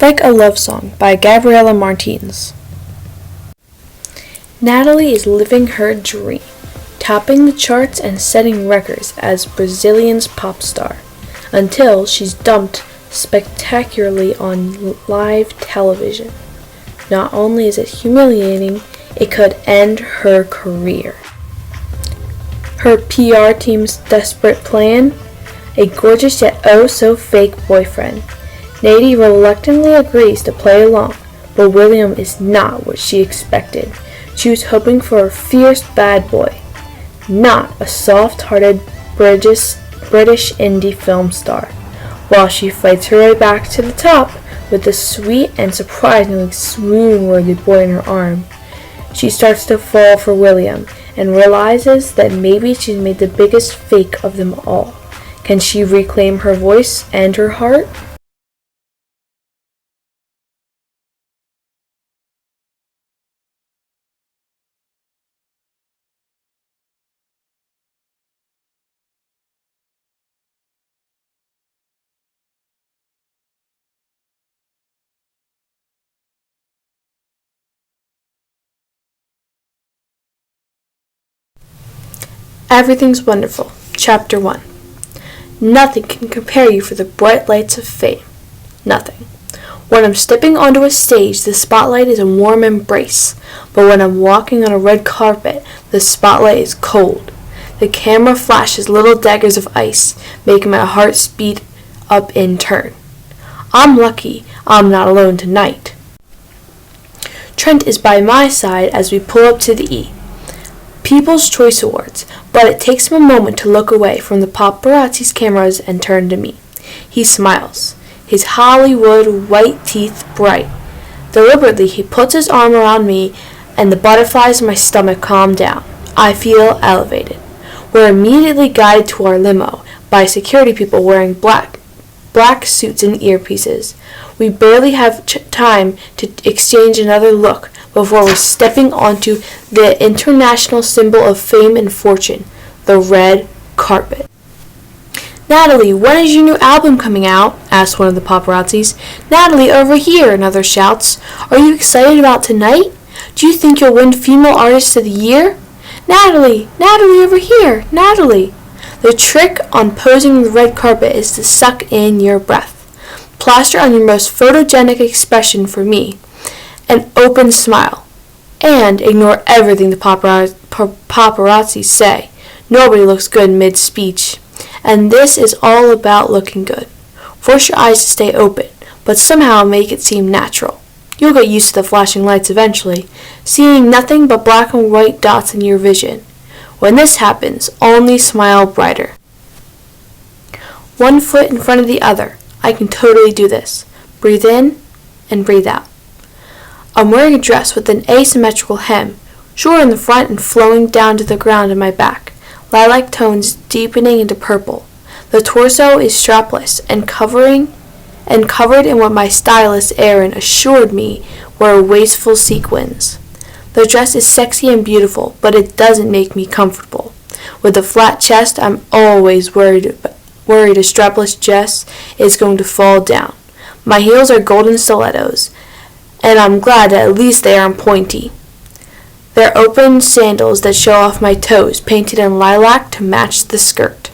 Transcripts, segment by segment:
Like a Love Song by Gabriela Martins. Natalie is living her dream, topping the charts and setting records as Brazilian's pop star, until she's dumped spectacularly on live television. Not only is it humiliating, it could end her career. Her PR team's desperate plan? A gorgeous yet oh so fake boyfriend. Nadie reluctantly agrees to play along, but William is not what she expected. She was hoping for a fierce bad boy, not a soft-hearted British indie film star. While she fights her way back to the top with the sweet and surprisingly swoon-worthy boy in her arm, she starts to fall for William and realizes that maybe she's made the biggest fake of them all. Can she reclaim her voice and her heart? Everything's Wonderful, Chapter 1. Nothing can prepare you for the bright lights of fame. Nothing. When I'm stepping onto a stage, the spotlight is a warm embrace. But when I'm walking on a red carpet, the spotlight is cold. The camera flashes little daggers of ice, making my heart speed up in turn. I'm lucky I'm not alone tonight. Trent is by my side as we pull up to the People's Choice Awards, but it takes him a moment to look away from the paparazzi's cameras and turn to me. He smiles, his Hollywood white teeth bright. Deliberately, he puts his arm around me, and the butterflies in my stomach calm down. I feel elevated. We're immediately guided to our limo by security people wearing black suits and earpieces. We barely have time to exchange another look before we're stepping onto the international symbol of fame and fortune, the red carpet. "Natalie, when is your new album coming out?" asked one of the paparazzis. "Natalie, over here," another shouts. "Are you excited about tonight? Do you think you'll win Female Artist of the Year?" "Natalie, Natalie, over here, Natalie." The trick on posing the red carpet is to suck in your breath. Plaster on your most photogenic expression for me, an open smile, and ignore everything the paparazzi say. Nobody looks good mid-speech, and this is all about looking good. Force your eyes to stay open, but somehow make it seem natural. You'll get used to the flashing lights eventually, seeing nothing but black and white dots in your vision. When this happens, only smile brighter. One foot in front of the other. I can totally do this. Breathe in and breathe out. I'm wearing a dress with an asymmetrical hem, short in the front and flowing down to the ground in my back, lilac tones deepening into purple. The torso is strapless and covered in what my stylist Erin assured me were wasteful sequins. The dress is sexy and beautiful, but it doesn't make me comfortable. With a flat chest, I'm always worried a strapless dress is going to fall down. My heels are golden stilettos, and I'm glad that at least they aren't pointy. They're open sandals that show off my toes, painted in lilac to match the skirt.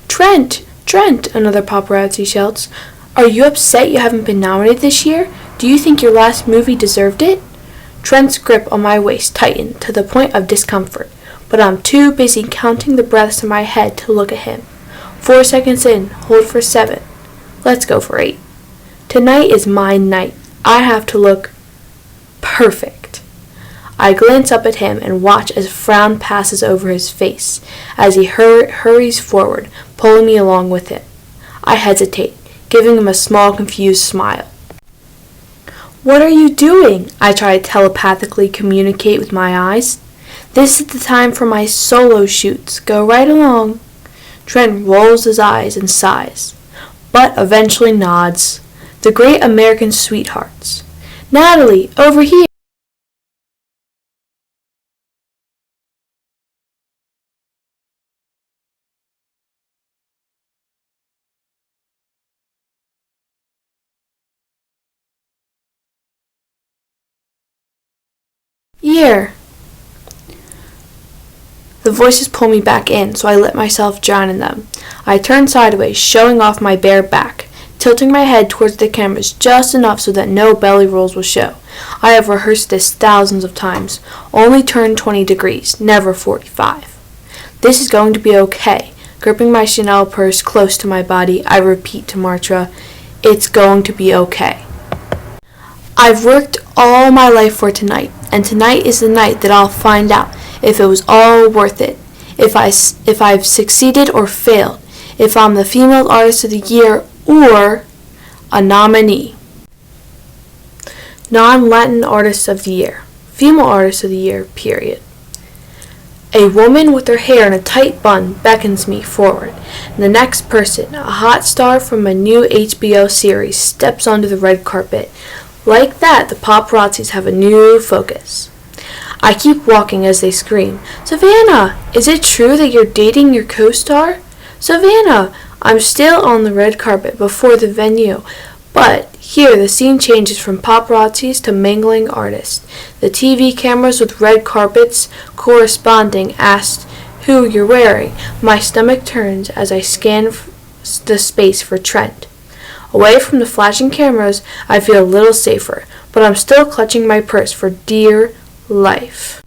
"Trent, Trent," another paparazzi shouts. "Are you upset you haven't been nominated this year? Do you think your last movie deserved it?" Trent's grip on my waist tightened to the point of discomfort, but I'm too busy counting the breaths in my head to look at him. 4 seconds in, hold for 7. Let's go for 8. Tonight is my night. I have to look perfect. I glance up at him and watch as a frown passes over his face as he hurries forward, pulling me along with him. I hesitate, giving him a small, confused smile. "What are you doing?" I try to telepathically communicate with my eyes. "This is the time for my solo shoots. Go right along." Trent rolls his eyes and sighs, but eventually nods. The great American sweethearts. "Natalie, over here." here. The voices pull me back in, so I let myself drown in them. I turn sideways, showing off my bare back, tilting my head towards the cameras just enough so that no belly rolls will show. I have rehearsed this thousands of times. Only turn 20 degrees, never 45. This is going to be okay. Gripping my Chanel purse close to my body, I repeat to Martra, it's going to be okay. I've worked all my life for tonight, and tonight is the night that I'll find out if it was all worth it, if I've succeeded or failed, if I'm the Female Artist of the Year or a nominee. Non-Latin Artist of the Year. Female Artist of the Year, period. A woman with her hair in a tight bun beckons me forward. The next person, a hot star from a new HBO series, steps onto the red carpet. Like that, the paparazzis have a new focus. I keep walking as they scream, Savannah, is it true that you're dating your co-star? Savannah, I'm still on the red carpet before the venue, but here the scene changes from paparazzis to mingling artists. The TV cameras with red carpets corresponding asked who you're wearing. My stomach turns as I scan the space for Trent. Away from the flashing cameras, I feel a little safer, but I'm still clutching my purse for dear life.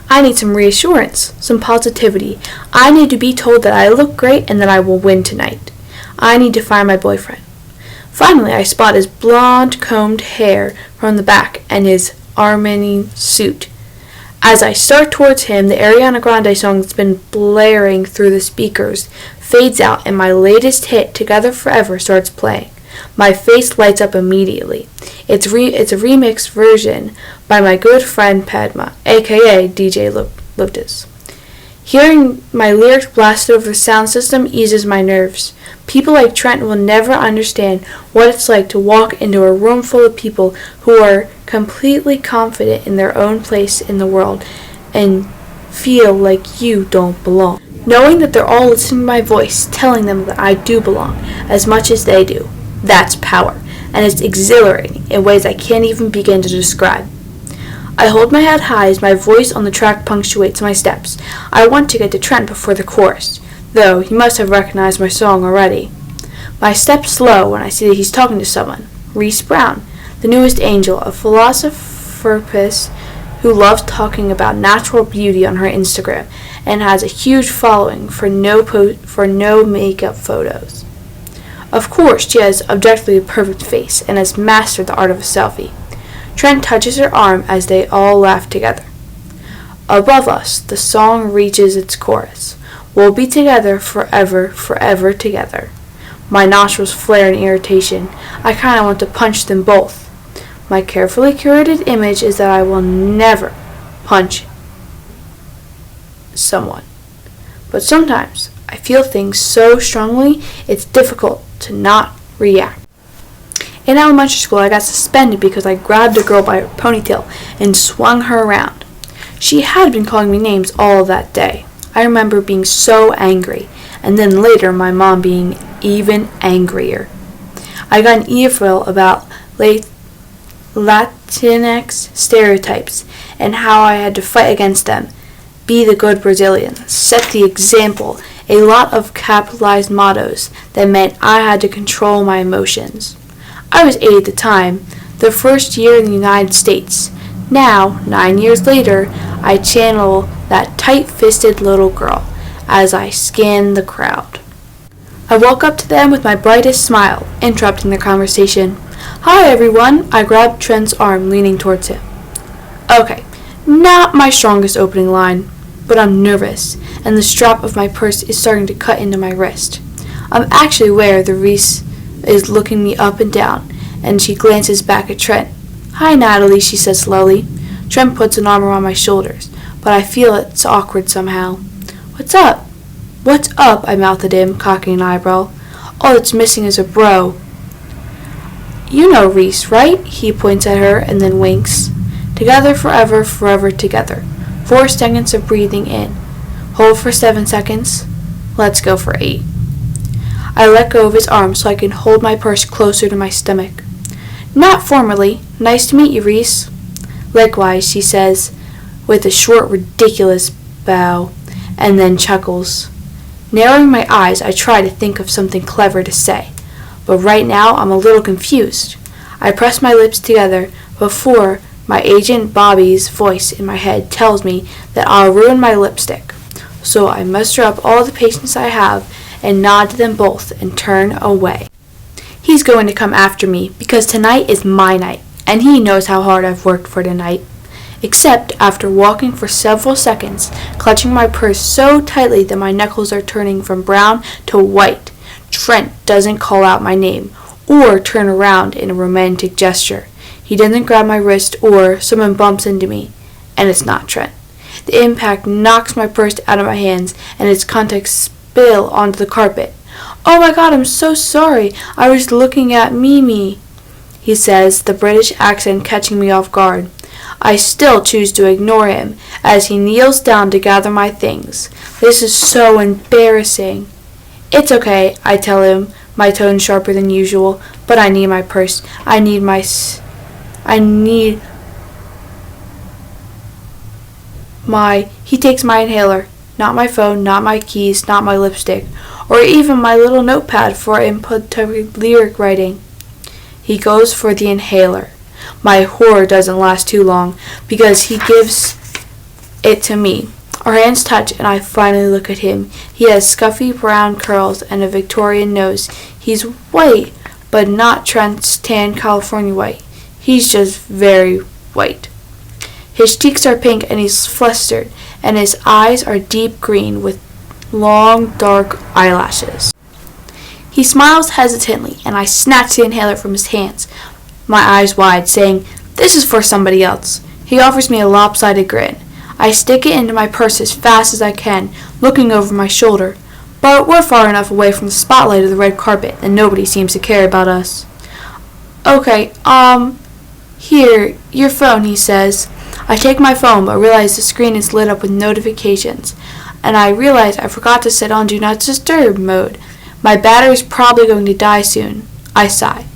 I need some reassurance, some positivity. I need to be told that I look great and that I will win tonight. I need to find my boyfriend. Finally, I spot his blonde combed hair from the back and his Armani suit. As I start towards him, the Ariana Grande song that's been blaring through the speakers fades out and my latest hit, Together Forever, starts playing. My face lights up immediately. It's a remixed version by my good friend Padma, aka DJ Lotus. Hearing my lyrics blasted over the sound system eases my nerves. People like Trent will never understand what it's like to walk into a room full of people who are completely confident in their own place in the world and feel like you don't belong. Knowing that they're all listening to my voice, telling them that I do belong as much as they do. That's power, and it's exhilarating in ways I can't even begin to describe. I hold my head high as my voice on the track punctuates my steps. I want to get to Trent before the chorus, though he must have recognized my song already. My steps slow when I see that he's talking to someone, Reese Brown, the newest angel, a philanthropist who loves talking about natural beauty on her Instagram and has a huge following for no makeup photos. Of course, she has objectively a perfect face and has mastered the art of a selfie. Trent touches her arm as they all laugh together. Above us, the song reaches its chorus. We'll be together forever, forever together. My nostrils flare in irritation. I kinda want to punch them both. My carefully curated image is that I will never punch someone. But sometimes I feel things so strongly it's difficult to not react. In elementary school, I got suspended because I grabbed a girl by her ponytail and swung her around. She had been calling me names all that day. I remember being so angry, and then later my mom being even angrier. I got an earful about Latinx stereotypes and how I had to fight against them. Be the good Brazilian, set the example, a lot of capitalized mottos that meant I had to control my emotions. I was 8 at the time, the first year in the United States. Now, 9 years later, I channel that tight-fisted little girl as I scan the crowd. I walk up to them with my brightest smile, interrupting their conversation. Hi everyone, I grab Trent's arm, leaning towards him. Okay, not my strongest opening line, but I'm nervous, and the strap of my purse is starting to cut into my wrist. I'm actually aware the Reese is looking me up and down, and she glances back at Trent. Hi Natalie, she says slowly. Trent puts an arm around my shoulders, but I feel it's awkward somehow. What's up? What's up? I mouth at him, cocking an eyebrow. All that's missing is a bro. You know Reese, right? He points at her and then winks. Together forever, forever together. 4 seconds of breathing in. Hold for 7 seconds. Let's go for 8. I let go of his arm so I can hold my purse closer to my stomach. Not formally. Nice to meet you, Reese. "Likewise," she says, with a short, ridiculous bow, and then chuckles. Narrowing my eyes, I try to think of something clever to say, but right now I'm a little confused. I press my lips together before my agent Bobby's voice in my head tells me that I'll ruin my lipstick. So I muster up all the patience I have and nod to them both and turn away. He's going to come after me because tonight is my night, and he knows how hard I've worked for tonight. Except after walking for several seconds, clutching my purse so tightly that my knuckles are turning from brown to white, Trent doesn't call out my name or turn around in a romantic gesture. He doesn't grab my wrist or someone bumps into me, and it's not Trent. The impact knocks my purse out of my hands and its contents spill onto the carpet. "Oh my God, I'm so sorry. I was looking at Mimi," he says, the British accent catching me off guard. I still choose to ignore him as he kneels down to gather my things. This is so embarrassing. "It's okay," I tell him, my tone sharper than usual, "but I need my purse. He takes my inhaler, not my phone, not my keys, not my lipstick, or even my little notepad for input to lyric writing. He goes for the inhaler. My horror doesn't last too long because he gives it to me. Our hands touch and I finally look at him. He has scuffy brown curls and a Victorian nose. He's white, but not Trent's tan California white. He's just very white. His cheeks are pink and he's flustered, and his eyes are deep green with long dark eyelashes. He smiles hesitantly and I snatch the inhaler from his hands, my eyes wide, saying, "This is for somebody else." He offers me a lopsided grin. I stick it into my purse as fast as I can, looking over my shoulder, but we're far enough away from the spotlight of the red carpet that nobody seems to care about us. "Okay, here, your phone," he says. I take my phone but realize the screen is lit up with notifications, and I realize I forgot to set on Do Not Disturb mode. My battery's probably going to die soon. I sigh.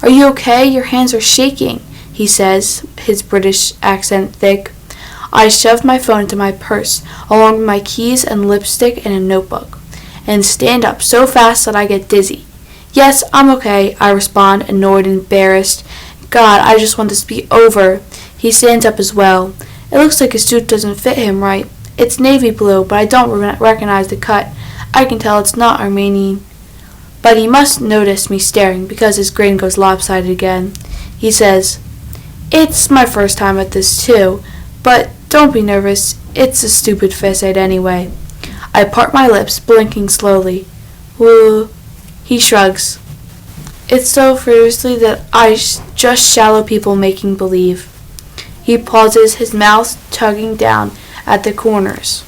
"Are you okay? Your hands are shaking," he says, his British accent thick. I shove my phone into my purse, along with my keys and lipstick and a notebook, and stand up so fast that I get dizzy. "Yes, I'm okay," I respond, annoyed and embarrassed. God, I just want this to be over. He stands up as well. It looks like his suit doesn't fit him right. It's navy blue, but I don't recognize the cut. I can tell it's not Armenian. But he must notice me staring because his grin goes lopsided again. He says, "It's my first time at this too, but don't be nervous. It's a stupid facade anyway." I part my lips, blinking slowly. "Woo." He shrugs. "It's so fiercely that I just shallow people making believe." He pauses, his mouth tugging down at the corners.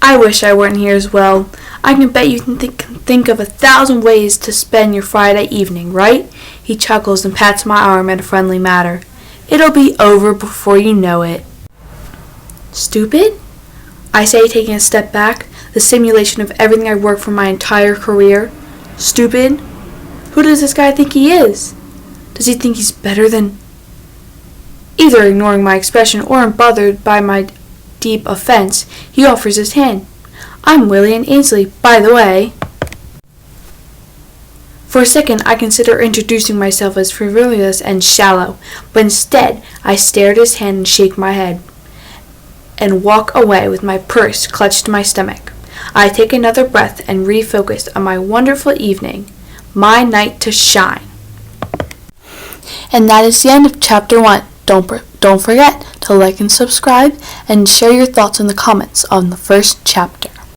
"I wish I weren't here as well. I can bet you can think of 1,000 ways to spend your Friday evening, right?" He chuckles and pats my arm in a friendly manner. "It'll be over before you know it." "Stupid?" I say, taking a step back, the simulation of everything I've worked for my entire career. "Stupid? Who does this guy think he is? Does he think he's better than—" Either ignoring my expression or unbothered by my deep offense, he offers his hand. "I'm William Ainsley, by the way." For a second, I consider introducing myself as frivolous and shallow, but instead, I stare at his hand and shake my head, and walk away with my purse clutched to my stomach. I take another breath and refocus on my wonderful evening, my night to shine. And that is the end of Chapter 1. Don't forget to like and subscribe and share your thoughts in the comments on the first chapter.